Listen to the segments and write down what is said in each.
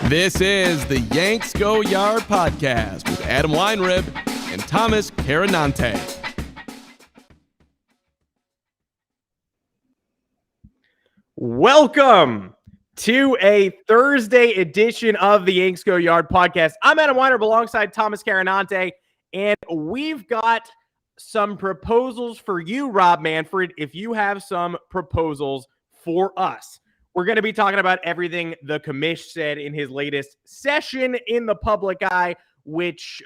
This is the Yanks Go Yard podcast with Adam Weinrib and Thomas Carinante. Welcome to a Thursday edition of the Yanks Go Yard podcast. I'm Adam Weinrib alongside Thomas Carinante, and we've got some proposals for you, Rob Manfred, if you have some proposals for us. We're going to be talking about everything the commish said in his latest session in the public eye, which,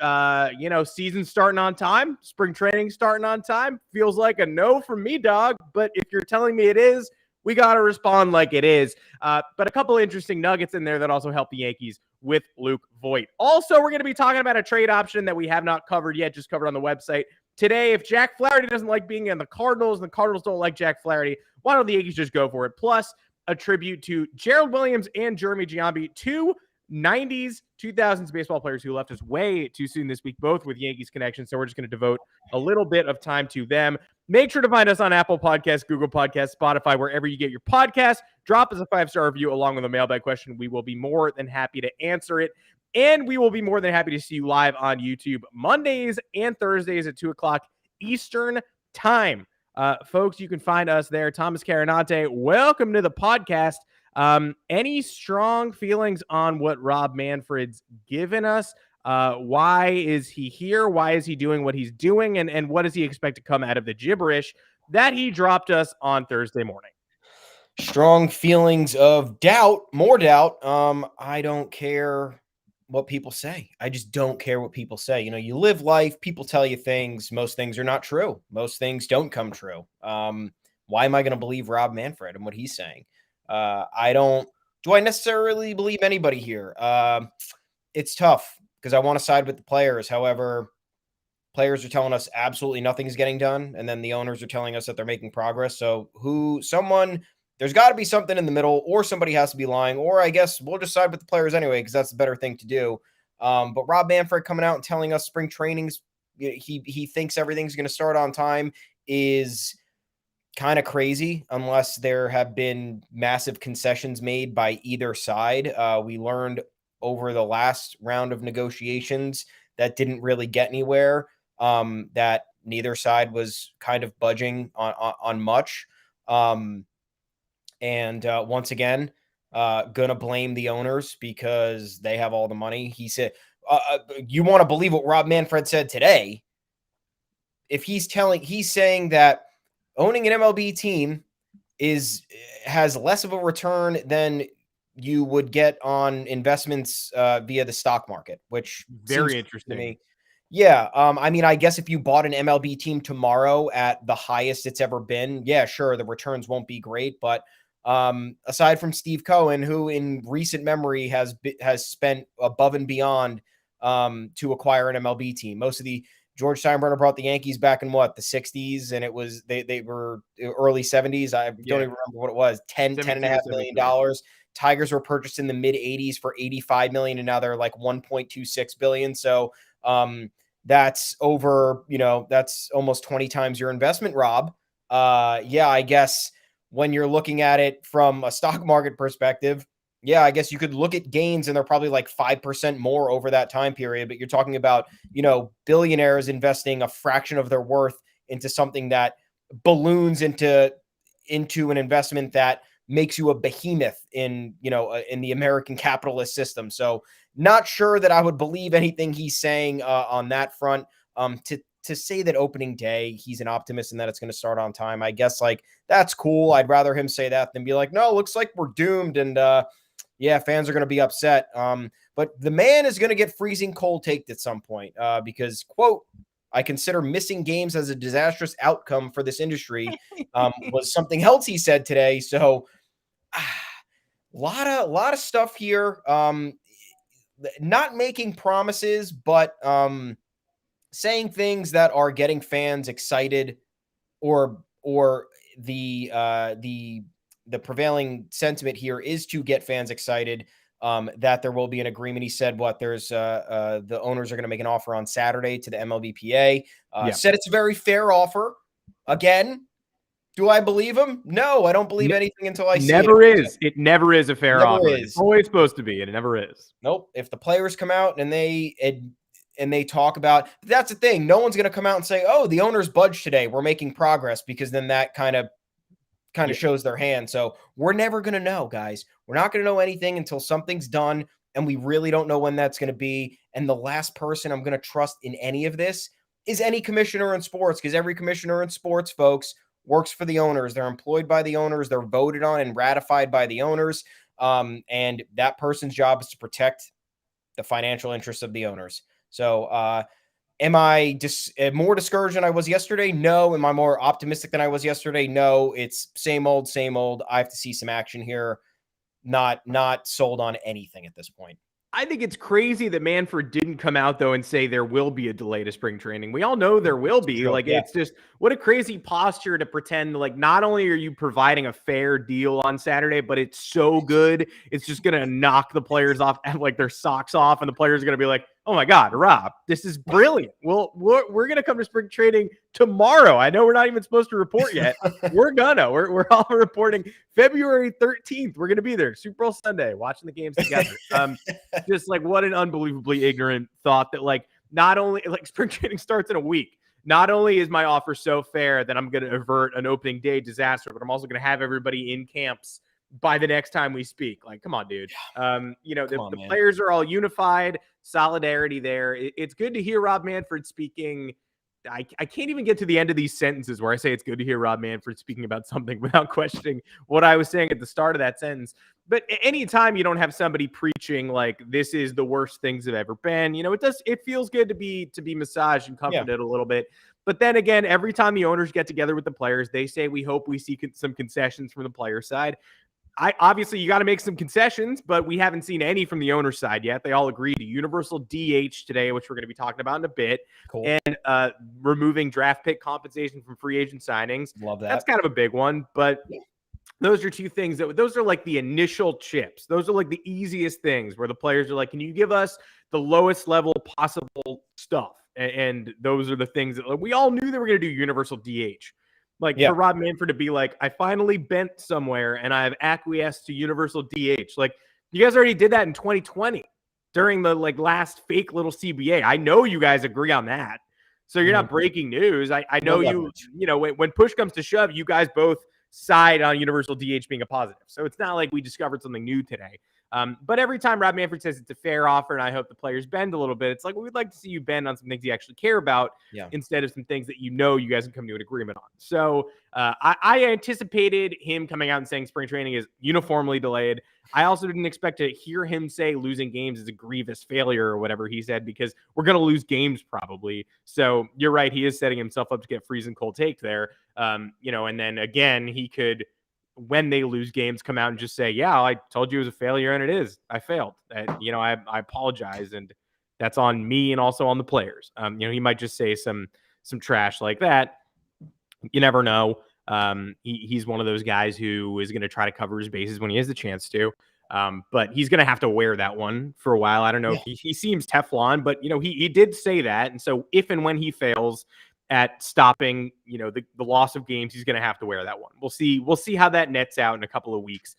season's starting on time, spring training starting on time. Feels like a no from me, dog. But if you're telling me it is, we got to respond like it is. But a couple of interesting nuggets in there that also help the Yankees with Luke Voight. Also, we're going to be talking about a trade option that we have not covered yet, just covered on the website today. If Jack Flaherty doesn't like being in the Cardinals and the Cardinals don't like Jack Flaherty, why don't the Yankees just go for it? Plus, a tribute to Gerald Williams and Giambi, two 90s, 2000s baseball players who left us way too soon this week, both with Yankees connections. So we're just going to devote a little bit of time to them. Make sure to find us on Apple Podcasts, Google Podcasts, Spotify, wherever you get your podcasts. Drop us a 5-star review along with a mailbag question. We will be more than happy to answer it. And we will be more than happy to see you live on YouTube Mondays and Thursdays at 2 o'clock Eastern time. Folks, you can find us there. Thomas Carinante, welcome to the podcast. Any strong feelings on what Rob Manfred's given us? Why is he here? Why is he doing what he's doing? And what does he expect to come out of the gibberish that he dropped us on Thursday morning? Strong feelings of doubt, more doubt. I don't care what people say. I just don't care what people say. You know, you live life, people tell you things. Most things are not true. Most things don't come true. Why am I going to believe Rob Manfred and what he's saying? Do I necessarily believe anybody here? It's tough because I want to side with the players. However, players are telling us absolutely nothing is getting done. And then the owners are telling us that they're making progress. So there's got to be something in the middle, or somebody has to be lying, or I guess we'll just side with the players anyway, because that's the better thing to do. But Rob Manfred coming out and telling us spring trainings, he thinks everything's going to start on time is kind of crazy unless there have been massive concessions made by either side. We learned over the last round of negotiations that didn't really get anywhere, that neither side was kind of budging on much. And once again, gonna blame the owners because they have all the money. He said, you want to believe what Rob Manfred said today. If he's saying that owning an MLB team has less of a return than you would get on investments via the stock market, which very interesting to me. Yeah. I mean, I guess if you bought an MLB team tomorrow at the highest it's ever been, yeah, sure, the returns won't be great, but aside from Steve Cohen, who in recent memory has spent above and beyond to acquire an MLB team. Most of the George Steinbrenner brought the Yankees back in the 60s, and it was they were early 70s. I don't even remember what it was, $10.5 million. Tigers were purchased in the mid 80s for $85 million, and now they're like $1.26 billion. So that's over, that's almost 20 times your investment, Rob. I guess when you're looking at it from a stock market perspective, yeah, I guess you could look at gains and they're probably like 5% more over that time period. But you're talking about, billionaires investing a fraction of their worth into something that balloons into an investment that makes you a behemoth in the American capitalist system. So not sure that I would believe anything he's saying on that front. To say that opening day, he's an optimist and that it's going to start on time, I guess, like, that's cool. I'd rather him say that than be like, no, looks like we're doomed. And fans are going to be upset. But the man is going to get freezing cold taked at some point because, quote, I consider missing games as a disastrous outcome for this industry was something else he said today. So a lot of stuff here. Not making promises, but saying things that are getting fans excited, or the prevailing sentiment here is to get fans excited that there will be an agreement. He said the owners are going to make an offer on Saturday to the MLBPA. Said it's a very fair offer. Again, Do I believe him? No, I don't believe anything until I see it. Never is. It never is a fair offer. Is. It's always supposed to be, and it never is. Nope. If the players come out and they talk about, that's the thing. No one's going to come out and say, "Oh, the owners budged today. We're making progress," because then that kind of shows their hand. So we're never going to know, guys. We're not going to know anything until something's done, and we really don't know when that's going to be. And the last person I'm going to trust in any of this is any commissioner in sports, because every commissioner in sports, folks, works for the owners. They're employed by the owners. They're voted on and ratified by the owners. And that person's job is to protect the financial interests of the owners. So, am I more discouraged than I was yesterday? No. Am I more optimistic than I was yesterday? No. It's same old, same old. I have to see some action here. Not sold on anything at this point. I think it's crazy that Manfred didn't come out, though, and say there will be a delay to spring training. We all know there will be. It's just, what a crazy posture to pretend, like, not only are you providing a fair deal on Saturday, but it's so good, it's just going to knock the players off, like, their socks off, and the players are going to be like, oh my God, Rob, this is brilliant. Well, we're going to come to spring training tomorrow. I know we're not even supposed to report yet. We're all reporting February 13th. We're going to be there, Super Bowl Sunday, watching the games together. Just like, what an unbelievably ignorant thought that, like, not only, like, spring training starts in a week. Not only is my offer so fair that I'm going to avert an opening day disaster, but I'm also going to have everybody in camps by the next time we speak. Like, come on, dude. The players are all unified, solidarity there. It's good to hear Rob Manfred speaking. I can't even get to the end of these sentences where I say it's good to hear Rob Manfred speaking about something without questioning what I was saying at the start of that sentence. But anytime you don't have somebody preaching like this is the worst things have ever been, it feels good to be massaged and comforted a little bit. But then again, every time the owners get together with the players, they say, we hope we see some concessions from the player side. Obviously, you got to make some concessions, but we haven't seen any from the owner side yet. They all agreed to universal DH today, which we're going to be talking about in a bit. Cool. And removing draft pick compensation from free agent signings. Love that. That's kind of a big one, but those are two things those are like the initial chips. Those are like the easiest things where the players are like, can you give us the lowest level possible stuff? And those are the things that we all knew they were going to do universal DH. For Rob Manfred to be like, I finally bent somewhere and I've acquiesced to universal DH. Like, you guys already did that in 2020 during the last fake little CBA. I know you guys agree on that. So you're not breaking news. I know when push comes to shove, you guys both side on universal DH being a positive. So it's not like we discovered something new today. But every time Rob Manfred says it's a fair offer and I hope the players bend a little bit, it's like, we'd like to see you bend on some things you actually care about instead of some things that you guys can come to an agreement on. So I anticipated him coming out and saying spring training is uniformly delayed. I also didn't expect to hear him say losing games is a grievous failure or whatever he said, because we're going to lose games probably. So you're right. He is setting himself up to get freezing cold take there. And then again, he could, when they lose games, come out and just say, yeah, I told you it was a failure and it is. I failed. I apologize, and that's on me and also on the players. He might just say some trash like that. You never know. He's one of those guys who is going to try to cover his bases when he has the chance to. But he's going to have to wear that one for a while. I don't know if he seems Teflon, but he did say that. And so if and when he fails at stopping, the loss of games, he's going to have to wear that one. We'll see how that nets out in a couple of weeks.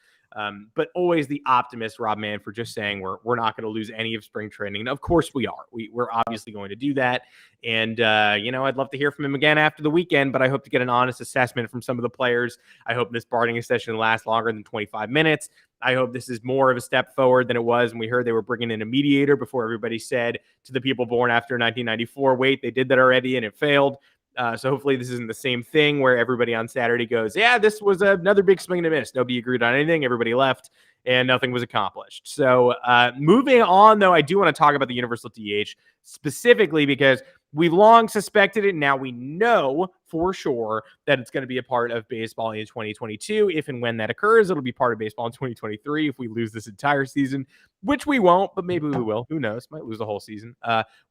But always the optimist, Rob Manfred, just saying we're not going to lose any of spring training. And of course we are. We're obviously going to do that. And, I'd love to hear from him again after the weekend, but I hope to get an honest assessment from some of the players. I hope this bargaining session lasts longer than 25 minutes. I hope this is more of a step forward than it was when we heard they were bringing in a mediator before everybody said to the people born after 1994, wait, they did that already and it failed. So hopefully this isn't the same thing where everybody on Saturday goes, yeah, this was another big swing and a miss. Nobody agreed on anything. Everybody left and nothing was accomplished. So moving on, though, I do want to talk about the universal DH specifically because we've long suspected it. Now we know for sure that it's going to be a part of baseball in 2022. If and when that occurs, it'll be part of baseball in 2023 if we lose this entire season, which we won't, but maybe we will. Who knows? Might lose the whole season.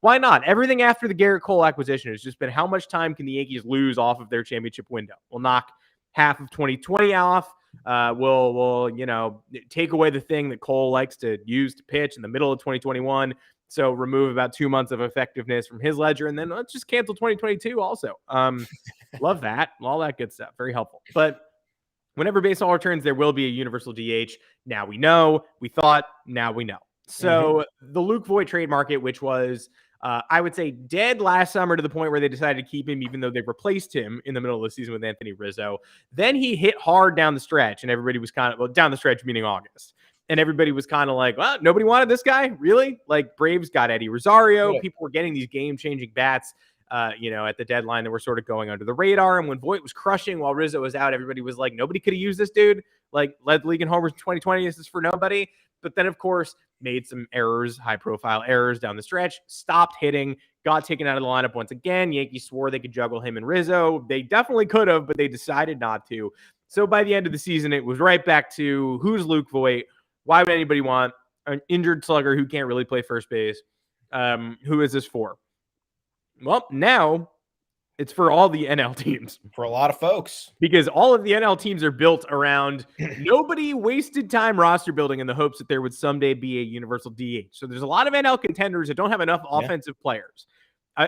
Why not? Everything after the Garrett Cole acquisition has just been how much time can the Yankees lose off of their championship window? We'll knock half of 2020 off. We'll take away the thing that Cole likes to use to pitch in the middle of 2021. So remove about 2 months of effectiveness from his ledger, and then let's just cancel 2022 also. Love that. All that good stuff. Very helpful. But whenever baseball returns, there will be a universal DH. Now we know. We thought. Now we know. So the Luke Voight trade market, which was, I would say, dead last summer to the point where they decided to keep him, even though they replaced him in the middle of the season with Anthony Rizzo. Then he hit hard down the stretch, and everybody was kind of, well, down the stretch meaning August. And everybody was kind of like, well, nobody wanted this guy? Really? Like, Braves got Eddie Rosario. Yeah. People were getting these game-changing bats, at the deadline that were sort of going under the radar. And when Voight was crushing while Rizzo was out, everybody was like, nobody could have used this dude. Like, led the league in homers in 2020. This is for nobody. But then, of course, made some errors, high-profile errors down the stretch, stopped hitting, got taken out of the lineup once again. Yankees swore they could juggle him and Rizzo. They definitely could have, but they decided not to. So by the end of the season, it was right back to, who's Luke Voight? Why would anybody want an injured slugger who can't really play first base? Who is this for? Well, now it's for all the NL teams. For a lot of folks. Because all of the NL teams are built around nobody wasted time roster building in the hopes that there would someday be a universal DH. So there's a lot of NL contenders that don't have enough offensive players.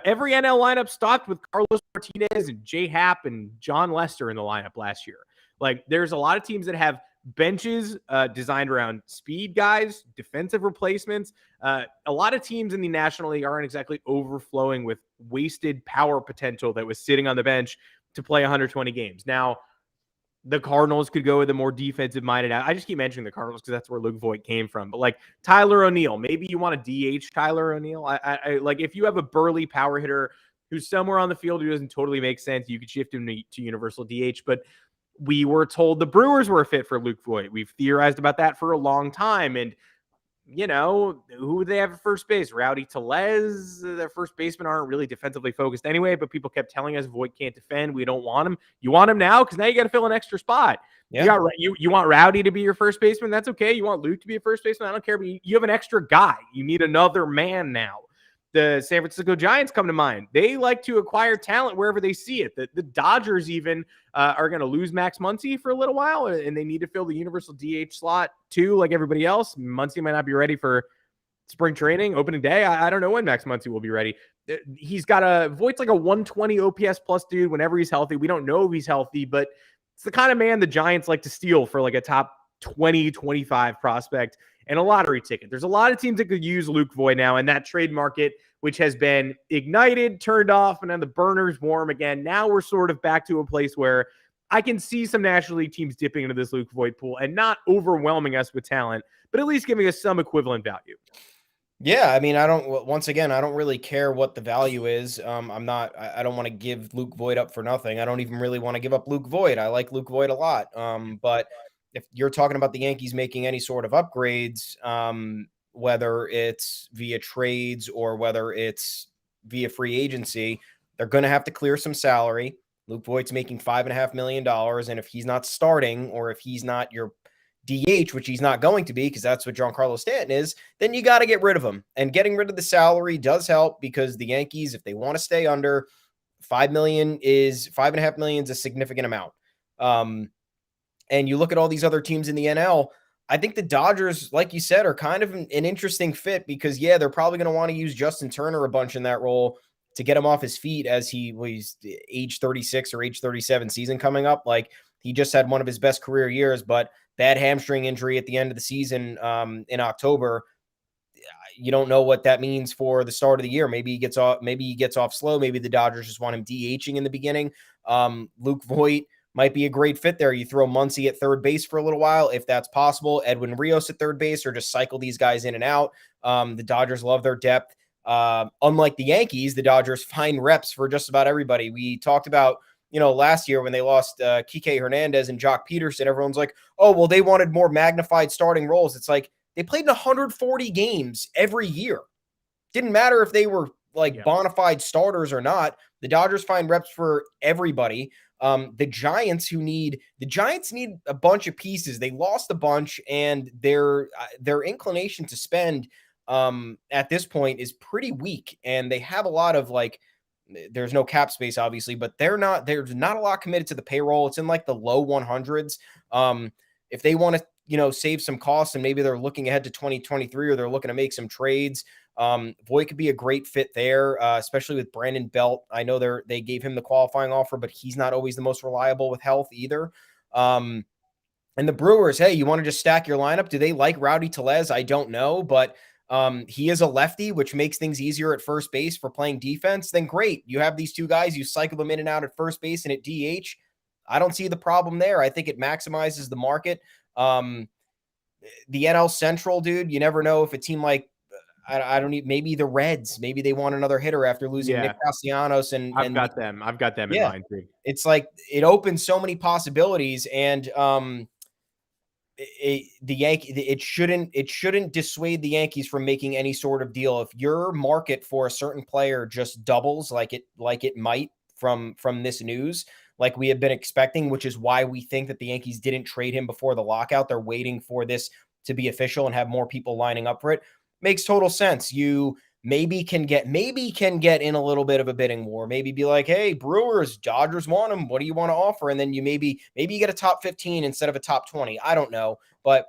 Every NL lineup stopped with Carlos Martinez and Jay Happ and John Lester in the lineup last year. Like, there's a lot of teams that have benches designed around speed guys, defensive replacements. A lot of teams in the National League aren't exactly overflowing with wasted power potential that was sitting on the bench to play 120 games. Now, the Cardinals could go with a more defensive-minded. I just keep mentioning the Cardinals because that's where Luke Voight came from. But like Tyler O'Neill, maybe you want to DH Tyler O'Neill. I like, if you have a burly power hitter who's somewhere on the field who doesn't totally make sense, you could shift him to universal DH. But we were told the Brewers were a fit for Luke Voight. We've theorized about that for a long time. And, who would they have at first base? Rowdy Tellez. Their first basemen aren't really defensively focused anyway, but people kept telling us Voight can't defend. We don't want him. You want him now because now you got to fill an extra spot. Yeah. You want Rowdy to be your first baseman? That's okay. You want Luke to be a first baseman? I don't care. But you have an extra guy. You need another man now. The San Francisco Giants come to mind. They like to acquire talent wherever they see it. The Dodgers even are going to lose Max Muncy for a little while, and they need to fill the universal DH slot too, like everybody else. Muncy might not be ready for spring training, opening day. I don't know when Max Muncy will be ready. He's got Voight's like a 120 OPS plus dude whenever he's healthy. We don't know if he's healthy, but it's the kind of man the Giants like to steal for like a top 20, 25 prospect and a lottery ticket. There's a lot of teams that could use Luke Voight now, and that trade market, which has been ignited, turned off, and then the burners warm again. Now we're sort of back to a place where I can see some National League teams dipping into this Luke Voight pool and not overwhelming us with talent, but at least giving us some equivalent value. Yeah, I mean, I don't really care what the value is. I don't want to give Luke Voight up for nothing. I don't even really want to give up Luke Voight. I like Luke Voight a lot. But if you're talking about the Yankees making any sort of upgrades, whether it's via trades or whether it's via free agency, they're going to have to clear some salary. Luke Voigt's making $5.5 million. And if he's not starting, or if he's not your DH, which he's not going to be, because that's what Giancarlo Stanton is, then you got to get rid of him. And getting rid of the salary does help, because the Yankees, if they want to stay under, $5.5 million is a significant amount. And you look at all these other teams in the NL, I think the Dodgers, like you said, are kind of an interesting fit, because, they're probably going to want to use Justin Turner a bunch in that role to get him off his feet, as he's age 36 or age 37 season coming up. Like, he just had one of his best career years, but bad hamstring injury at the end of the season in October. You don't know what that means for the start of the year. Maybe he gets off slow. Maybe the Dodgers just want him DHing in the beginning. Luke Voight might be a great fit there. You throw Muncy at third base for a little while, if that's possible. Edwin Rios at third base, or just cycle these guys in and out. The Dodgers love their depth. Unlike the Yankees, the Dodgers find reps for just about everybody. We talked about, last year when they lost Kike Hernandez and Jock Peterson, everyone's like, oh, well, they wanted more magnified starting roles. It's like, they played in 140 games every year. Didn't matter if they were bona fide starters or not. The Dodgers find reps for everybody. The Giants need a bunch of pieces. They lost a bunch, and their inclination to spend at this point is pretty weak. And they have a lot of there's no cap space, obviously, but there's not a lot committed to the payroll. It's in the low 100s. If they want to, save some costs, and maybe they're looking ahead to 2023, or they're looking to make some trades, Voight could be a great fit there, especially with Brandon Belt. I know they gave him the qualifying offer, but he's not always the most reliable with health either. And the Brewers, hey, you want to just stack your lineup? Do they like Rowdy Tellez? I don't know, but he is a lefty, which makes things easier at first base for playing defense. Then great. You have these two guys, you cycle them in and out at first base and at DH. I don't see the problem there. I think it maximizes the market. The NL Central, dude, you never know if a team like, I don't need, maybe the Reds, maybe they want another hitter after losing Nick Castellanos. I've got them in mind too. It's like, it opens so many possibilities, and it shouldn't dissuade the Yankees from making any sort of deal. If your market for a certain player just doubles like it might from this news, like we have been expecting, which is why we think that the Yankees didn't trade him before the lockout. They're waiting for this to be official and have more people lining up for it. Makes total sense. You maybe can get in a little bit of a bidding war. Maybe be like, hey, Brewers, Dodgers want him. What do you want to offer? And then you maybe you get a top 15 instead of a top 20. I don't know, but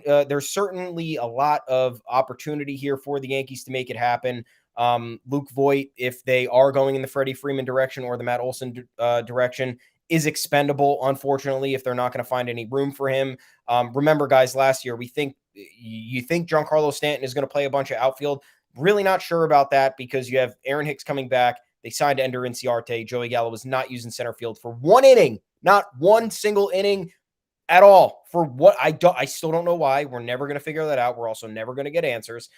there's certainly a lot of opportunity here for the Yankees to make it happen. Luke Voight, if they are going in the Freddie Freeman direction or the Matt Olson direction, is expendable, unfortunately, if they're not going to find any room for him. Remember, guys, last year, you think Giancarlo Stanton is going to play a bunch of outfield. Really not sure about that, because you have Aaron Hicks coming back. They signed Ender Inciarte. Joey Gallo was not used in center field for one inning, not one single inning at all. For what I still don't know why. We're never going to figure that out. We're also never going to get answers.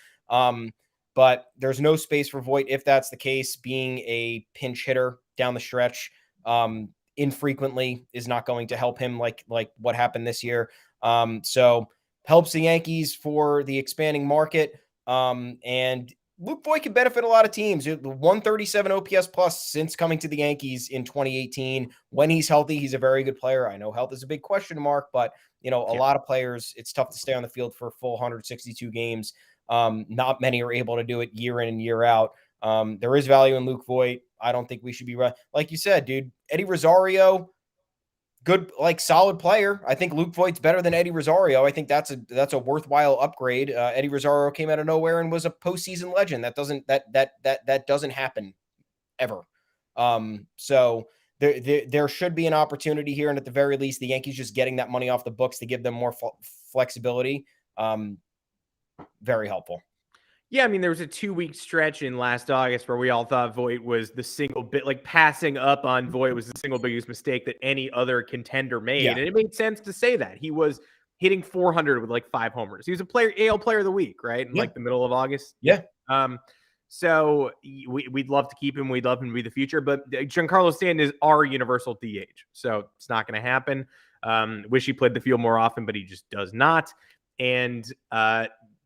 But there's no space for Voight if that's the case. Being a pinch hitter down the stretch infrequently is not going to help him like what happened this year. So helps the Yankees for the expanding market. And Luke Voight could benefit a lot of teams. The 137 OPS plus since coming to the Yankees in 2018. When he's healthy, he's a very good player. I know health is a big question mark, but a lot of players, it's tough to stay on the field for a full 162 games. Not many are able to do it year in and year out. There is value in Luke Voight. I don't think we should be like you said, dude. Eddie Rosario, good, solid player. I think Luke Voigt's better than Eddie Rosario. I think that's a worthwhile upgrade. Eddie Rosario came out of nowhere and was a postseason legend. That doesn't happen ever. So there should be an opportunity here, and at the very least, the Yankees just getting that money off the books to give them more flexibility. Very helpful. Yeah, I mean, there was a 2-week stretch in last August where we all thought Voight was the single bit, passing up on Voight was the single biggest mistake that any other contender made. Yeah. And it made sense to say that. He was hitting 400 with 5 homers. He was AL player of the week, right? In the middle of August. Yeah. So we'd love to keep him. We'd love him to be the future, but Giancarlo Stanton is our universal DH. So it's not going to happen. Wish he played the field more often, but he just does not. And,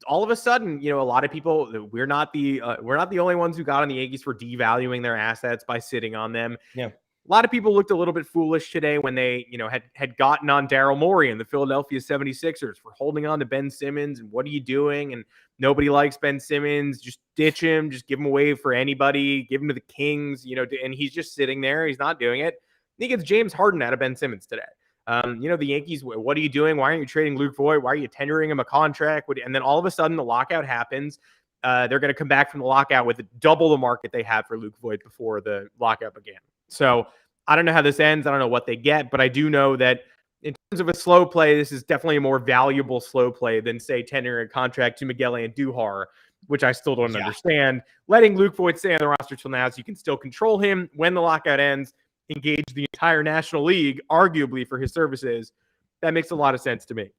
all of a sudden, a lot of people, we're not the only ones who got on the Yankees for devaluing their assets by sitting on them. Yeah. A lot of people looked a little bit foolish today when they, had gotten on Daryl Morey and the Philadelphia 76ers for holding on to Ben Simmons. And what are you doing? And nobody likes Ben Simmons. Just ditch him. Just give him away for anybody. Give him to the Kings, and he's just sitting there. He's not doing it. He gets James Harden out of Ben Simmons today. The Yankees, what are you doing? Why aren't you trading Luke Voight? Why are you tendering him a contract? And then all of a sudden the lockout happens. They're going to come back from the lockout with double the market they had for Luke Voight before the lockout began. So I don't know how this ends. I don't know what they get, but I do know that in terms of a slow play, this is definitely a more valuable slow play than, say, tendering a contract to Miguel Andujar, which I still don't understand. Letting Luke Voight stay on the roster till now so you can still control him when the lockout ends, engage the entire National League, arguably, for his services. That makes a lot of sense to me.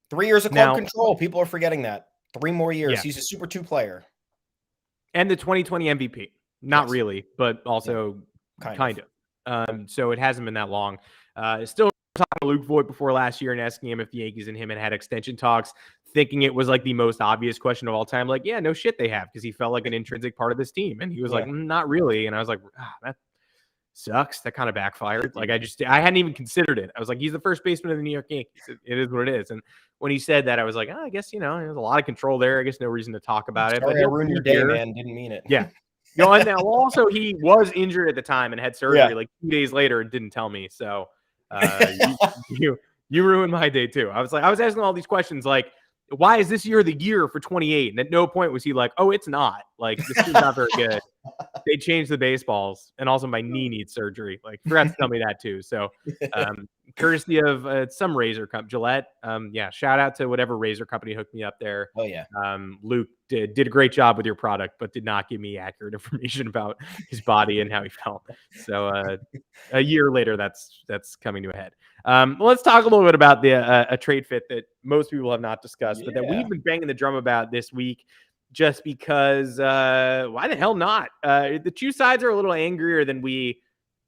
3 years of club control. People are forgetting that. 3 more years. Yeah. He's a Super 2 player. And the 2020 MVP. Not really, but also kind of. So it hasn't been that long. Still talking to Luke Voight before last year and asking him if the Yankees and him had extension talks, thinking it was the most obvious question of all time. Yeah, no shit they have, because he felt like an intrinsic part of this team. And he was not really. And I was like, that sucks. That kind of backfired. I hadn't even considered it. I was like, he's the first baseman of the New York Yankees. It is what it is. And when he said that, I was like, I guess, there's a lot of control there. I guess no reason to talk about it. Sorry, I ruined your day, man. Didn't mean it. Yeah. And now also he was injured at the time and had surgery 2 days later and didn't tell me. So you ruined my day too. I was asking all these questions why is this year the year for 28? And at no point was he like, oh, it's not. Like, this is not very good. They changed the baseballs, and also my knee needs surgery. Like, forgot to tell me that too. So, courtesy of some razor company, Gillette. Yeah, shout out to whatever razor company hooked me up there. Oh yeah. Luke did a great job with your product, but did not give me accurate information about his body and how he felt. So, a year later, that's coming to a head. Let's talk a little bit about the a trade fit that most people have not discussed, but that we've been banging the drum about this week. Just because, why the hell not? The two sides are a little angrier than we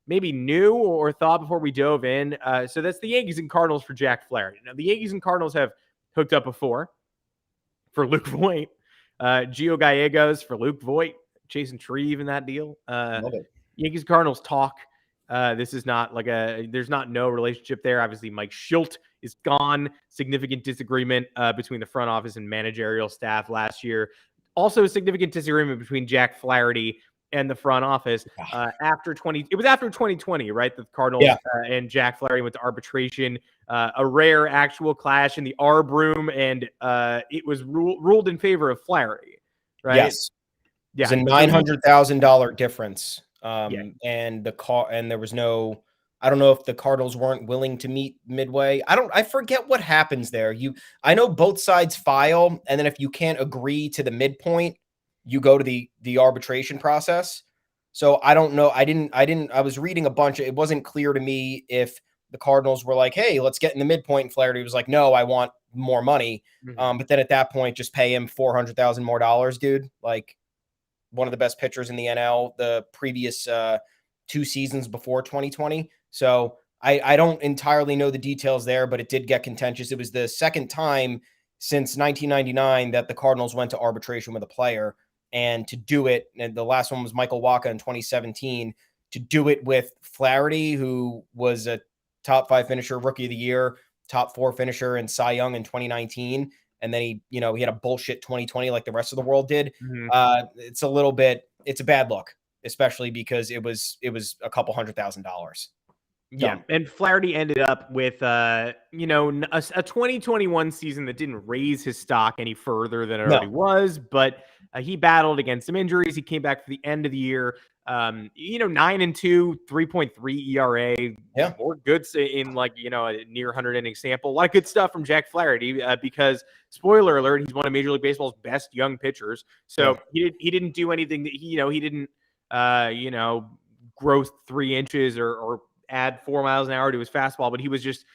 maybe knew or thought before we dove in. So that's the Yankees and Cardinals for Jack Flaherty. Now, the Yankees and Cardinals have hooked up before for Luke Voight, Gio Gallegos for Luke Voight, Jason Treve in that deal. Yankees Cardinals talk. This is not like there's no relationship there. Obviously, Mike Schilt is gone. Significant disagreement between the front office and managerial staff last year. Also, a significant disagreement between Jack Flaherty and the front office after 2020, right? The Cardinals and Jack Flaherty went to arbitration, a rare actual clash in the Arb room, and it was ruled in favor of Flaherty, right? Yes. Yeah. It's a $900,000 difference. And there was no, I don't know if the Cardinals weren't willing to meet midway. I forget what happens there. I know both sides file, and then if you can't agree to the midpoint, you go to the arbitration process. So I don't know. I was reading a bunch of, it wasn't clear to me if the Cardinals were like, hey, let's get in the midpoint. And Flaherty was like, no, I want more money. But then at that point, just pay him $400,000 more, dude. Like, one of the best pitchers in the NL the previous 2 seasons before 2020. So I don't entirely know the details there, but it did get contentious. It was the second time since 1999 that the Cardinals went to arbitration with a player, and to do it, and the last one was Michael Wacha in 2017, to do it with Flaherty, who was a top 5 finisher, rookie of the year, top 4 finisher in Cy Young in 2019. And then he had a bullshit 2020 like the rest of the world did. It's a bad look, especially because it was a couple $100,000. Yeah, and Flaherty ended up with a 2021 season that didn't raise his stock any further than it already was, but he battled against some injuries. He came back for the end of the year. 9-2, 3.3 ERA. Yeah, more goods in a near 100 inning sample. A lot of good stuff from Jack Flaherty because, spoiler alert, he's one of Major League Baseball's best young pitchers. So he didn't do anything that he didn't grow 3 inches or add 4 miles an hour to his fastball, but he was just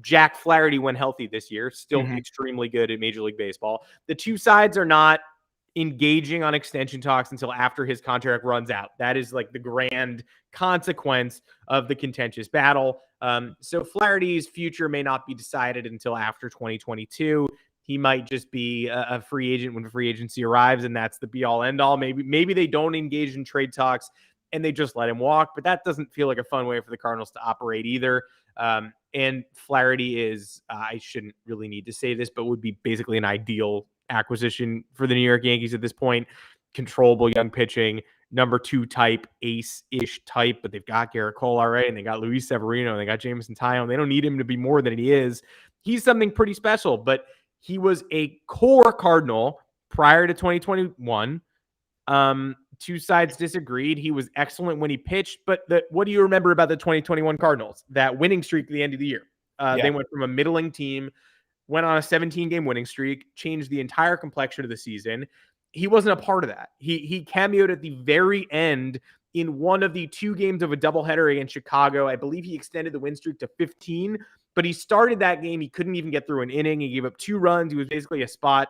Jack Flaherty when healthy this year. Still extremely good at Major League Baseball. The two sides are not engaging on extension talks until after his contract runs out. That is like the grand consequence of the contentious battle. So Flaherty's future may not be decided until after 2022. He might just be a free agent when free agency arrives, and that's the be all end all. Maybe they don't engage in trade talks and they just let him walk, but that doesn't feel like a fun way for the Cardinals to operate either. And Flaherty is, I shouldn't really need to say this, but would be basically an ideal acquisition for the New York Yankees at this point. Controllable young pitching, number 2 type, ace-ish type, but they've got Garrett Cole already, and they got Luis Severino, and they got Jameson Taillon. They don't need him to be more than he is. He's something pretty special, but he was a core Cardinal prior to 2021. Two sides disagreed. He was excellent when he pitched, but what do you remember about the 2021 Cardinals? That winning streak at the end of the year. They went from a middling team, went on a 17-game winning streak, changed the entire complexion of the season. He wasn't a part of that. He cameoed at the very end in one of the 2 games of a doubleheader against Chicago. I believe he extended the win streak to 15, but he started that game. He couldn't even get through an inning. He gave up 2 runs. He was basically a spot,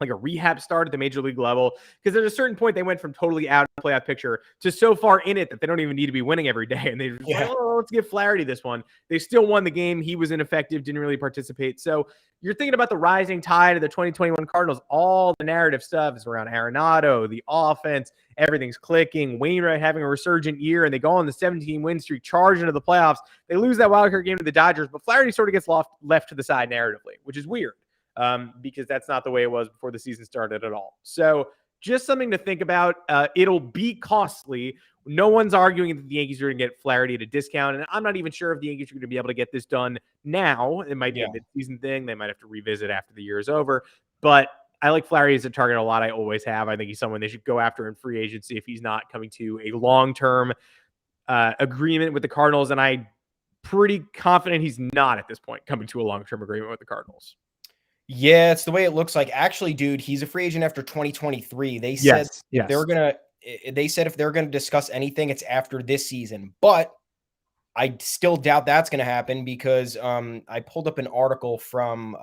like a rehab start at the major league level, because at a certain point they went from totally out of the playoff picture to so far in it that they don't even need to be winning every day. And they just like, oh, let's give Flaherty this one. They still won the game. He was ineffective, didn't really participate. So you're thinking about the rising tide of the 2021 Cardinals. All the narrative stuff is around Arenado, the offense, everything's clicking. Wainwright having a resurgent year, and they go on the 17-win streak, charge into the playoffs. They lose that wildcard game to the Dodgers, but Flaherty sort of gets left to the side narratively, which is weird. Because that's not the way it was before the season started at all. So just something to think about. It'll be costly. No one's arguing that the Yankees are going to get Flaherty at a discount, and I'm not even sure if the Yankees are going to be able to get this done now. It might be a midseason thing. They might have to revisit after the year is over, but I like Flaherty as a target a lot. I always have. I think he's someone they should go after in free agency if he's not coming to a long-term agreement with the Cardinals, and I'm pretty confident he's not at this point coming to a long-term agreement with the Cardinals. Yeah, it's the way it looks like. Actually, dude, he's a free agent after 2023. They said they're gonna. They said if they're going to discuss anything, it's after this season. But I still doubt that's going to happen because I pulled up an article from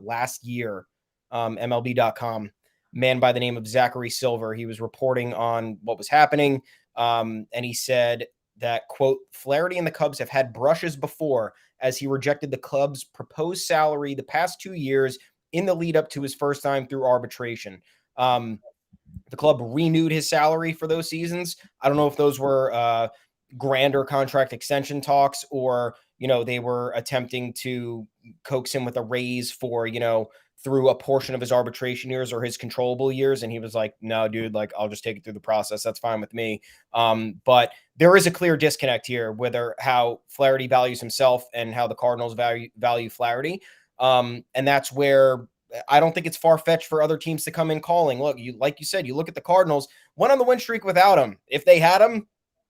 last year, MLB.com. Man by the name of Zachary Silver. He was reporting on what was happening, and he said that, quote, Flaherty and the Cubs have had brushes before as he rejected the club's proposed salary the past 2 years in the lead up to his first time through arbitration. The club renewed his salary for those seasons. I don't know if those were grander contract extension talks or, they were attempting to coax him with a raise for, through a portion of his arbitration years or his controllable years. And he was like, no, dude, like, I'll just take it through the process. That's fine with me. But there is a clear disconnect here, whether how Flaherty values himself and how the Cardinals value Flaherty. And that's where I don't think it's far-fetched for other teams to come in calling. Look, like you said, you look at the Cardinals, went on the win streak without him. If they had him,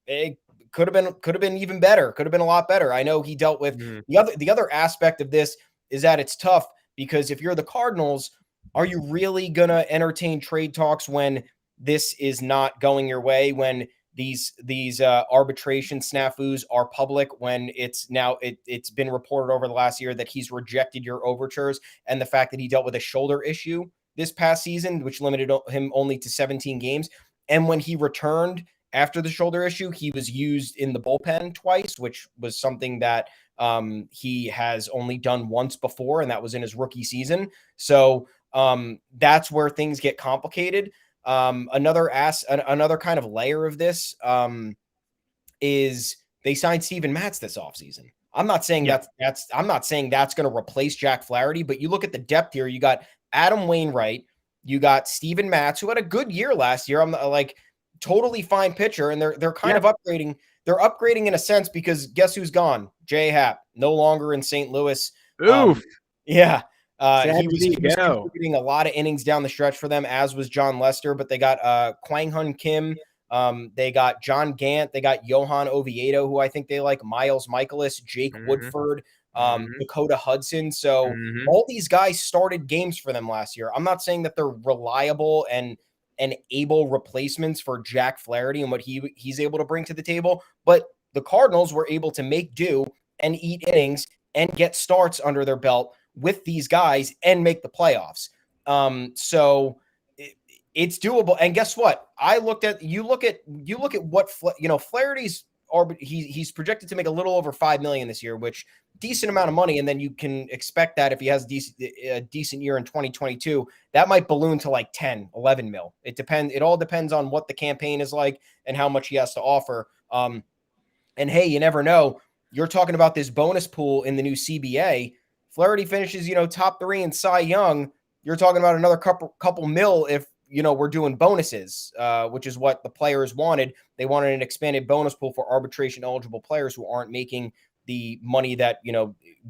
it could have been even better. Could have been a lot better. I know he dealt with the other aspect of this is that it's tough because if you're the Cardinals, are you really gonna entertain trade talks when this is not going your way? When these arbitration snafus are public, when it's been reported over the last year that he's rejected your overtures, and the fact that he dealt with a shoulder issue this past season, which limited him only to 17 games. And when he returned after the shoulder issue, he was used in the bullpen twice, which was something that he has only done once before, and that was in his rookie season. So that's where things get complicated. Another kind of layer of this is they signed Steven Matz this offseason. I'm not saying I'm not saying that's going to replace Jack Flaherty, but you look at the depth here. You got Adam Wainwright, you got Steven Matz, who had a good year last year. I'm like totally fine pitcher, and they're kind of upgrading. They're upgrading in a sense because guess who's gone? Jay Happ, no longer in St. Louis. Oof. He was contributing a lot of innings down the stretch for them, as was John Lester. But they got Kwang Hun Kim. They got John Gant. They got Johan Oviedo, who I think they like, Miles Michaelis, Jake Woodford, Dakota Hudson. So all these guys started games for them last year. I'm not saying that they're reliable and able replacements for Jack Flaherty and what he's able to bring to the table, but the Cardinals were able to make do and eat innings and get starts under their belt with these guys and make the playoffs. So it's doable. And guess what? You look at what Flaherty's he's projected to make a little over $5 million this year, which decent amount of money. And then you can expect that if he has a decent year in 2022, that might balloon to like 10, 11 mil. It all depends on what the campaign is like and how much he has to offer. And hey, you never know. You're talking about this bonus pool in the new CBA. Flaherty finishes, top 3 in Cy Young. You're talking about another couple mil if, we're doing bonuses, which is what the players wanted. They wanted an expanded bonus pool for arbitration eligible players who aren't making the money that,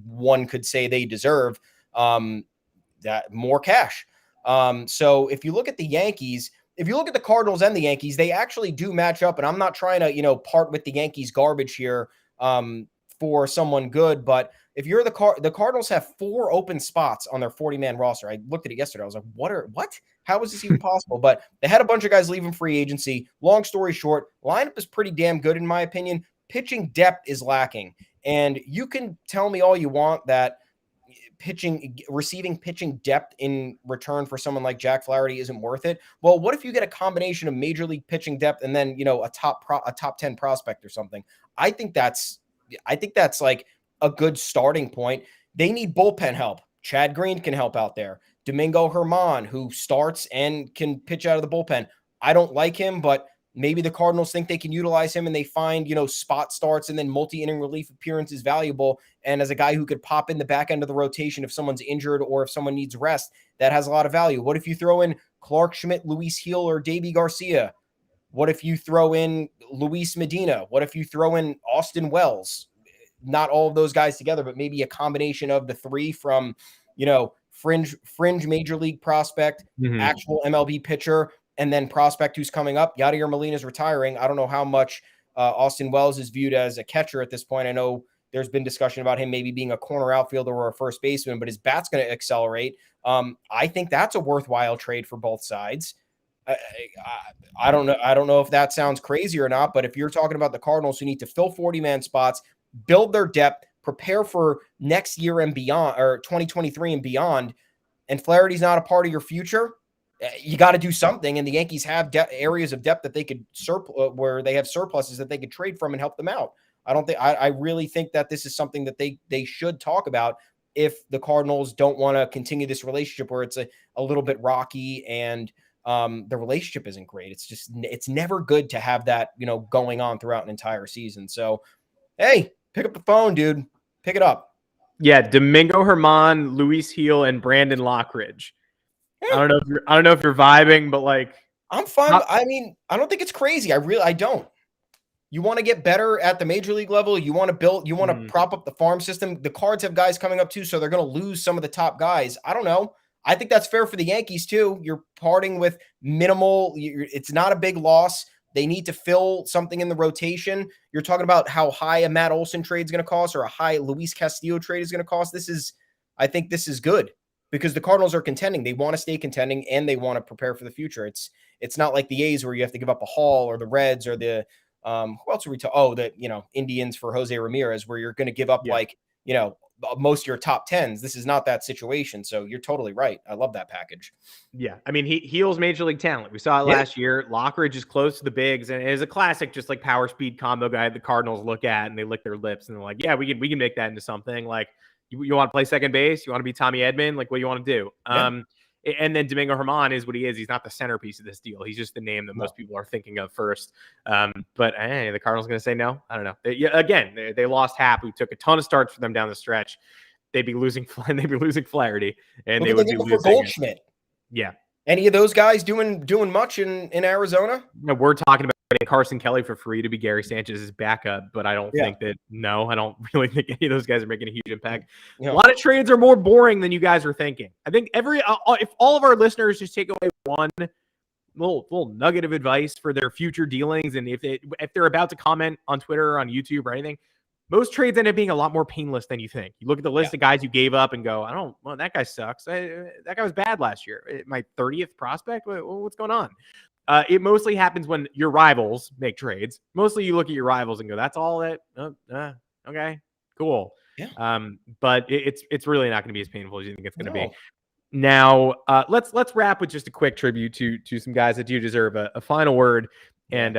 one could say they deserve, that more cash. So if you look at the Yankees, if you look at the Cardinals and the Yankees, they actually do match up. And I'm not trying to, part with the Yankees garbage here for someone good, but if you're the Cardinals have 4 open spots on their 40-man roster. I looked at it yesterday. I was like, what? How is this even possible? But they had a bunch of guys leaving free agency. Long story short, lineup is pretty damn good in my opinion. Pitching depth is lacking. And you can tell me all you want that receiving pitching depth in return for someone like Jack Flaherty isn't worth it. Well, what if you get a combination of major league pitching depth and then, a top 10 prospect or something? I think that's like a good starting point. They need bullpen help. Chad Green can help out there. Domingo Germán, who starts and can pitch out of the bullpen. I don't like him, but Maybe the Cardinals think they can utilize him and they find, spot starts and then multi-inning relief appearances valuable. And as a guy who could pop in the back end of the rotation if someone's injured or if someone needs rest, that has a lot of value. What if you throw in Clark Schmidt, Luis Gil, or Davy Garcia? What if you throw in Luis Medina? What if you throw in Austin Wells? Not all of those guys together, but maybe a combination of the three from, fringe major league prospect, actual MLB pitcher, and then prospect who's coming up. Yadier Molina's retiring. I don't know how much Austin Wells is viewed as a catcher at this point. I know there's been discussion about him maybe being a corner outfielder or a first baseman, but his bat's going to accelerate. I think that's a worthwhile trade for both sides. I don't know. I don't know if that sounds crazy or not, but if you're talking about the Cardinals who need to fill 40-man spots, build their depth, prepare for next year and beyond, or 2023 and beyond, and Flaherty's not a part of your future, you got to do something. And the Yankees have areas of depth that they could where they have surpluses that they could trade from and help them out. I really think that this is something that they should talk about if the Cardinals don't want to continue this relationship where it's a little bit rocky and the relationship isn't great. It's never good to have that, going on throughout an entire season. So, hey, pick up the phone, dude. Pick it up. Yeah, Domingo Germán, Luis Gil, and Brandon Lockridge. I don't know if you're vibing, but like, I'm fine. I mean, I don't think it's crazy. I don't. You want to get better at the major league level. You want to build. You want to prop up the farm system. The Cards have guys coming up too, so they're going to lose some of the top guys. I don't know. I think that's fair for the Yankees too. You're parting with minimal. It's not a big loss. They need to fill something in the rotation. You're talking about how high a Matt Olson trade is going to cost or a high Luis Castillo trade is going to cost. I think this is good because the Cardinals are contending. They want to stay contending and they want to prepare for the future. It's not like the A's where you have to give up a haul or the Reds or the who else are we the Indians for Jose Ramirez where you're going to give up most of your top tens. This is not that situation. So you're totally right. I love that package. Yeah. I mean, Gil's major league talent. We saw it last year. Lockridge is close to the bigs and it is a classic, just like power speed combo guy the Cardinals look at and they lick their lips and they're like, yeah, we can make that into something. Like you want to play second base? You want to be Tommy Edman? Like what do you want to do? Yeah. And then Domingo Germán is what he is. He's not the centerpiece of this deal. He's just the name that most people are thinking of first. But the Cardinals going to say no? I don't know. They lost Happ, who took a ton of starts for them down the stretch. They'd be losing Flaherty, and they would be losing Goldschmidt. Yeah. Any of those guys doing much in Arizona? No, we're talking about Carson Kelly for free to be Gary Sanchez's backup, but I don't think that. No, I don't really think any of those guys are making a huge impact. A lot of trades are more boring than you guys are thinking. I think if all of our listeners just take away one little nugget of advice for their future dealings, and if they're about to comment on Twitter or on YouTube or anything, most trades end up being a lot more painless than you think. You look at the list of guys you gave up and go, that guy sucks. That guy was bad last year. My 30th prospect? What's going on? It mostly happens when your rivals make trades. Mostly you look at your rivals and go, that's all that. Okay, cool. Yeah. But it's really not going to be as painful as you think it's going to be. Now, let's wrap with just a quick tribute to some guys that do deserve a final word. And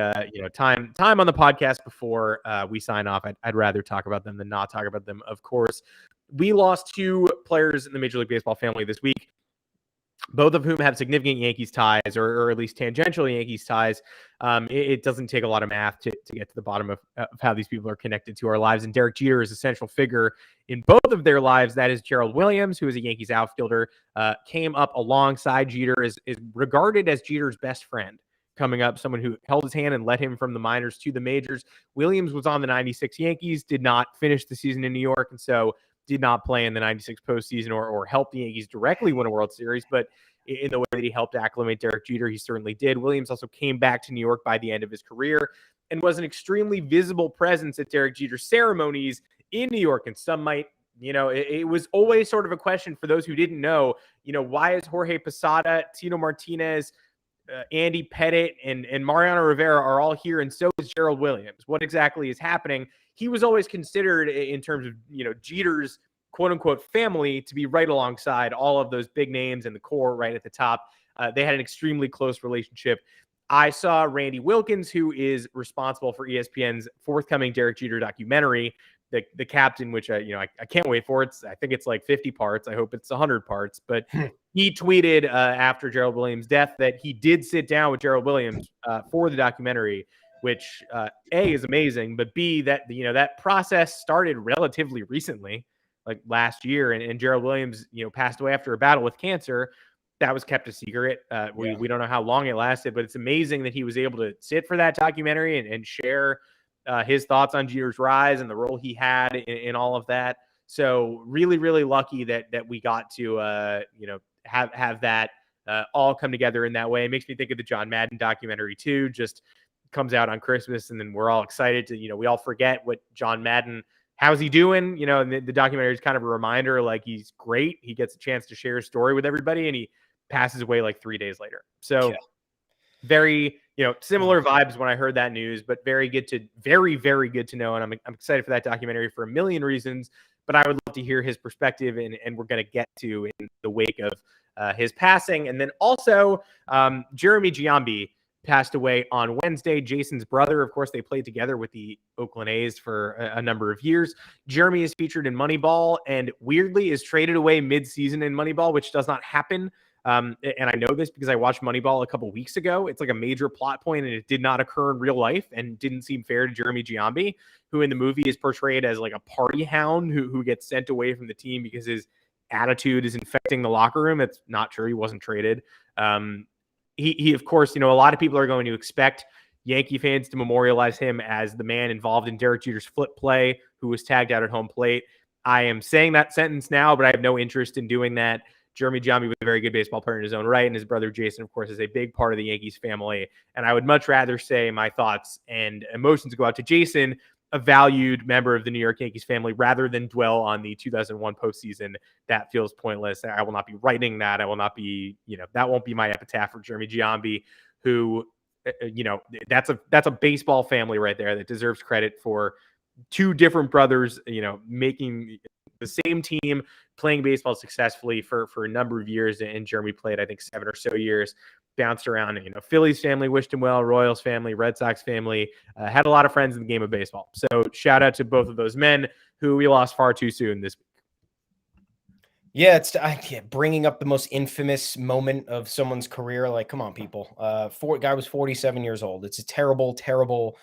time on the podcast before we sign off. I'd rather talk about them than not talk about them. Of course, we lost two players in the Major League Baseball family this week, both of whom have significant Yankees ties or at least tangential Yankees ties. It doesn't take a lot of math to get to the bottom of how these people are connected to our lives. And Derek Jeter is a central figure in both of their lives. That is Gerald Williams, who is a Yankees outfielder, came up alongside Jeter, is regarded as Jeter's best friend. Coming up, someone who held his hand and led him from the minors to the majors. Williams was on the 96 Yankees, did not finish the season in New York, and so did not play in the 96 postseason or help the Yankees directly win a World Series, but in the way that he helped acclimate Derek Jeter, he certainly did. Williams also came back to New York by the end of his career and was an extremely visible presence at Derek Jeter's ceremonies in New York. And some might, it was always sort of a question for those who didn't know, why is Jorge Posada, Tino Martinez, Andy Pettit and Mariano Rivera are all here, and so is Gerald Williams. What exactly is happening? He was always considered in terms of, Jeter's quote-unquote family to be right alongside all of those big names and the core right at the top. They had an extremely close relationship. I saw Randy Wilkins, who is responsible for ESPN's forthcoming Derek Jeter documentary, the captain, which I can't wait for. I think it's like 50 parts. I hope it's 100 parts. But he tweeted after Gerald Williams' death that he did sit down with Gerald Williams for the documentary, which A, is amazing, but B, that that process started relatively recently, like last year, and Gerald Williams passed away after a battle with cancer. That was kept a secret. We don't know how long it lasted, but it's amazing that he was able to sit for that documentary and share his thoughts on Jeter's rise and the role he had in all of that. So really, really lucky that we got to have that all come together in that way. It makes me think of the John Madden documentary too. Just comes out on Christmas, and then we're all excited to we all forget what John Madden. How's he doing? And the documentary is kind of a reminder, like he's great. He gets a chance to share his story with everybody, and he passes away like 3 days later. So very, similar vibes when I heard that news, but very, very good to know. And I'm excited for that documentary for a million reasons, but I would love to hear his perspective, and we're going to get to in the wake of his passing. And then also Jeremy Giambi passed away on Wednesday. Jason's brother, of course, they played together with the Oakland A's for a number of years. Jeremy is featured in Moneyball and weirdly is traded away mid-season in Moneyball, which does not happen. And I know this because I watched Moneyball a couple weeks ago. It's like a major plot point, and it did not occur in real life and didn't seem fair to Jeremy Giambi, who in the movie is portrayed as like a party hound who gets sent away from the team because his attitude is infecting the locker room. It's not true. He wasn't traded. He of course, a lot of people are going to expect Yankee fans to memorialize him as the man involved in Derek Jeter's flip play who was tagged out at home plate. I am saying that sentence now, but I have no interest in doing that. Jeremy Giambi was a very good baseball player in his own right, and his brother Jason, of course, is a big part of the Yankees family. And I would much rather say my thoughts and emotions go out to Jason, a valued member of the New York Yankees family, rather than dwell on the 2001 postseason. That feels pointless. I will not be writing that. I will not be, that won't be my epitaph for Jeremy Giambi, who, that's a baseball family right there that deserves credit for two different brothers, making the same team, playing baseball successfully for a number of years. And Jeremy played, I think, 7 or so years, bounced around. Phillies family wished him well, Royals family, Red Sox family, had a lot of friends in the game of baseball. So shout out to both of those men who we lost far too soon this week. Yeah, it's bringing up the most infamous moment of someone's career. Like, come on, people. Guy was 47 years old. It's a terrible, terrible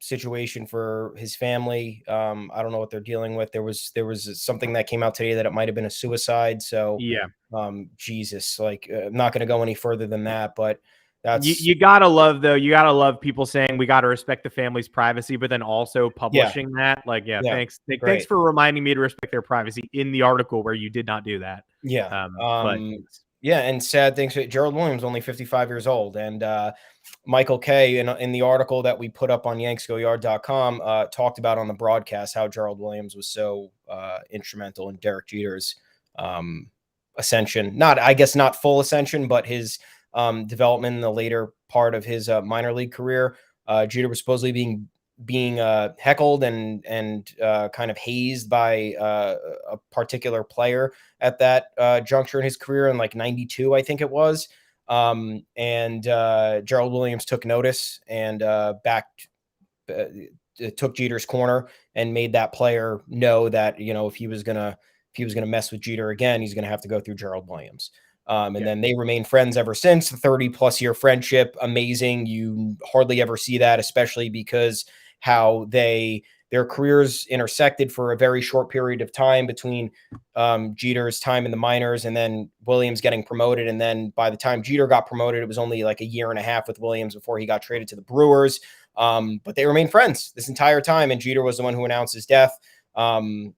situation for his family. I don't know what they're dealing with. There was something that came out today that it might have been a suicide. So yeah, Jesus, like I'm not going to go any further than that, but that's you gotta love people saying we got to respect the family's privacy, but then also publishing that. Like, thanks for reminding me to respect their privacy in the article where you did not do that. Yeah, and sad things. Gerald Williams, only 55 years old, and Michael Kay in the article that we put up on yanksgoyard.com talked about on the broadcast how Gerald Williams was so instrumental in Derek Jeter's ascension. Not full ascension, but his development in the later part of his minor league career. Jeter was supposedly being heckled and kind of hazed by a particular player at that juncture in his career in like 92, I think it was. And Gerald Williams took notice and took Jeter's corner and made that player know that, if he was gonna mess with Jeter again, he's gonna have to go through Gerald Williams. And then they remain friends ever since. 30+ year friendship, amazing. You hardly ever see that, especially because how their careers intersected for a very short period of time between Jeter's time in the minors and then Williams getting promoted. And then by the time Jeter got promoted, it was only like a year and a half with Williams before he got traded to the Brewers. But they remained friends this entire time. And Jeter was the one who announced his death. It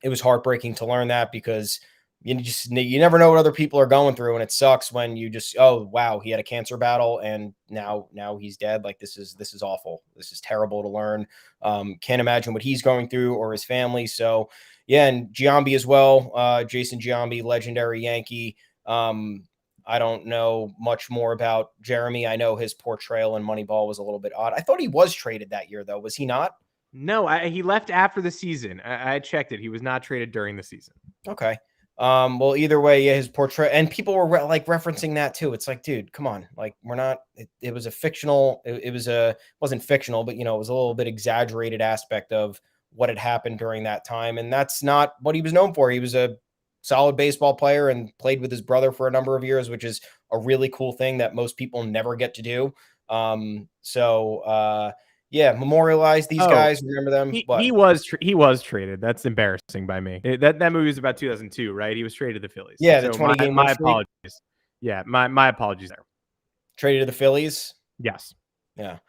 was heartbreaking to learn that because you never know what other people are going through, and it sucks when you just, oh wow, he had a cancer battle and now he's dead. Like this is awful. This is terrible to learn. Can't imagine what he's going through or his family. So yeah, and Giambi as well. Jason Giambi, legendary Yankee. I don't know much more about Jeremy. I know his portrayal in Moneyball was a little bit odd. I thought he was traded that year though. Was he not? No, he left after the season. I checked it. He was not traded during the season. Okay. Well, either way, yeah, his portrait, and people were like referencing that too. It's like, dude, come on, like we're not. It was a fictional. Wasn't fictional, but it was a little bit exaggerated aspect of what had happened during that time, and that's not what he was known for. He was a solid baseball player and played with his brother for a number of years, which is a really cool thing that most people never get to do. Yeah, memorialize these guys. Remember them. He was traded. That's embarrassing by me. That movie was about 2002, right? He was traded to the Phillies. Yeah, the 20 game. My apologies. Yeah, my apologies there. Traded to the Phillies. Yes. Yeah.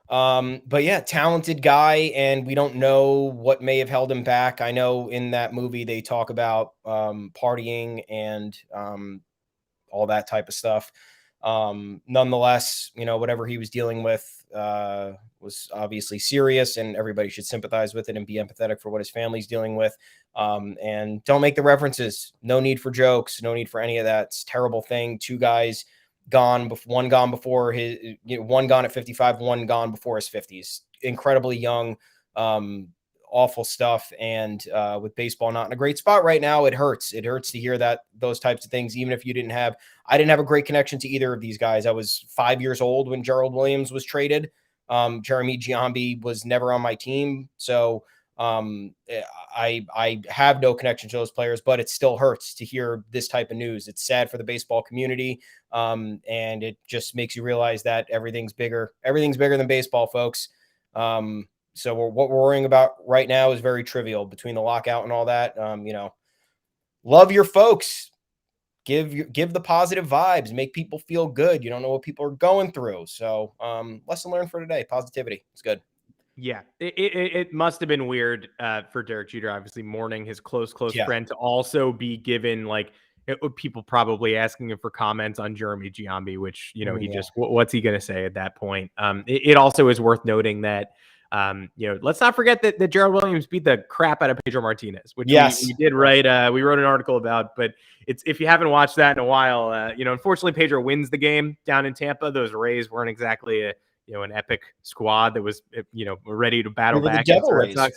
But yeah, talented guy, and we don't know what may have held him back. I know in that movie they talk about partying and all that type of stuff. Nonetheless, whatever he was dealing with was obviously serious, and everybody should sympathize with it and be empathetic for what his family's dealing with. And don't make the references. No need for jokes. No need for any of that. It's a terrible thing. Two guys gone, one gone before his, one gone at 55, one gone before his 50s. Incredibly young, awful stuff. And with baseball not in a great spot right now, it hurts. It hurts to hear those types of things, even if I didn't have a great connection to either of these guys. I was 5 years old when Gerald Williams was traded. Jeremy Giambi was never on my team. So I have no connection to those players, but it still hurts to hear this type of news. It's sad for the baseball community. And it just makes you realize that everything's bigger than baseball, folks. So what we're worrying about right now is very trivial between the lockout and all that. Love your folks. Give the positive vibes, make people feel good. You don't know what people are going through. So lesson learned for today, positivity. It's good. Yeah, it must have been weird for Derek Jeter, obviously mourning his close friend, to also be given people probably asking him for comments on Jeremy Giambi, which, what's he going to say at that point? It also is worth noting that, let's not forget that Gerald Williams beat the crap out of Pedro Martinez, which we did write. We wrote an article about, but if you haven't watched that in a while, unfortunately Pedro wins the game down in Tampa. Those Rays weren't exactly an epic squad that was, ready to battle back against the Red Sox.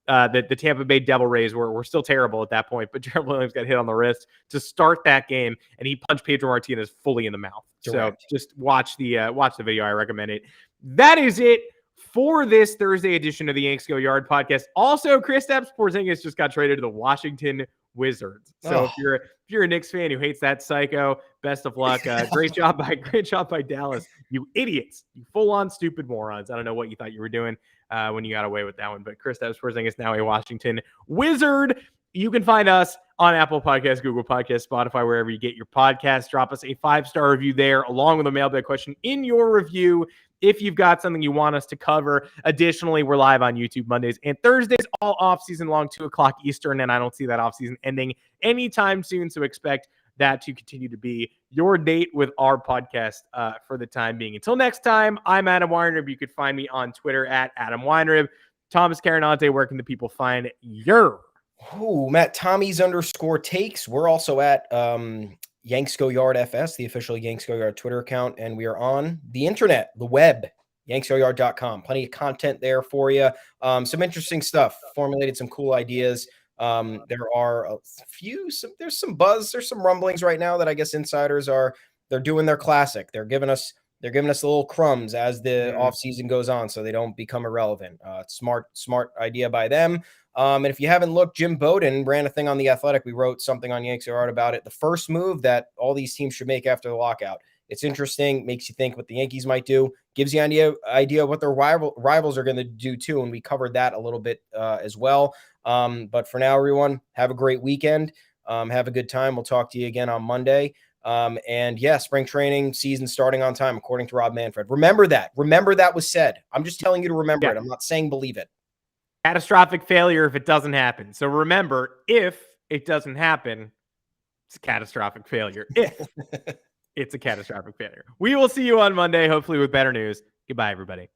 The Tampa Bay Devil Rays were still terrible at that point, but Gerald Williams got hit on the wrist to start that game, and he punched Pedro Martinez fully in the mouth. Correct. So just watch the video. I recommend it. That is it for this Thursday edition of the Yanks Go Yard podcast. Also, Kristaps Porzingis just got traded to the Washington Wizards. So if you're a Knicks fan who hates that psycho, best of luck. Great job by Dallas. You idiots. You full-on stupid morons. I don't know what you thought you were doing when you got away with that one, but Kristaps Porzingis now a Washington Wizard. You can find us on Apple Podcasts, Google Podcasts, Spotify, wherever you get your podcasts. Drop us a 5-star review there, along with a mailbag question in your review if you've got something you want us to cover. Additionally, we're live on YouTube Mondays and Thursdays, all off-season long, 2:00 Eastern, and I don't see that off-season ending anytime soon, so expect that to continue to be your date with our podcast for the time being. Until next time, I'm Adam Weinrib. You could find me on Twitter at Adam Weinrib. Thomas Carinante, where can the people find your? Matt Tommy's _takes. We're also at Yanks Go Yard FS, the official Yanks Go Yard Twitter account, and we are on the internet, the web, yanksgoyard.com. Plenty of content there for you. Some interesting stuff. Formulated some cool ideas. There are there's some buzz, there's some rumblings right now that I guess insiders they're doing their classic. They're giving us little crumbs as the offseason goes on so they don't become irrelevant. Smart idea by them. And if you haven't looked, Jim Bowden ran a thing on The Athletic. We wrote something on Yanks Go Yard about it. The first move that all these teams should make after the lockout. It's interesting, makes you think what the Yankees might do, gives you an idea what their rivals are going to do too. And we covered that a little bit as well. But for now, everyone, have a great weekend. Have a good time. We'll talk to you again on Monday. And yeah, spring training season starting on time, according to Rob Manfred. Remember that was said. I'm just telling you to remember it. I'm not saying believe it. Catastrophic failure if it doesn't happen. So remember, if it doesn't happen, it's a catastrophic failure. If it's a catastrophic failure. We will see you on Monday, hopefully with better news. Goodbye, everybody.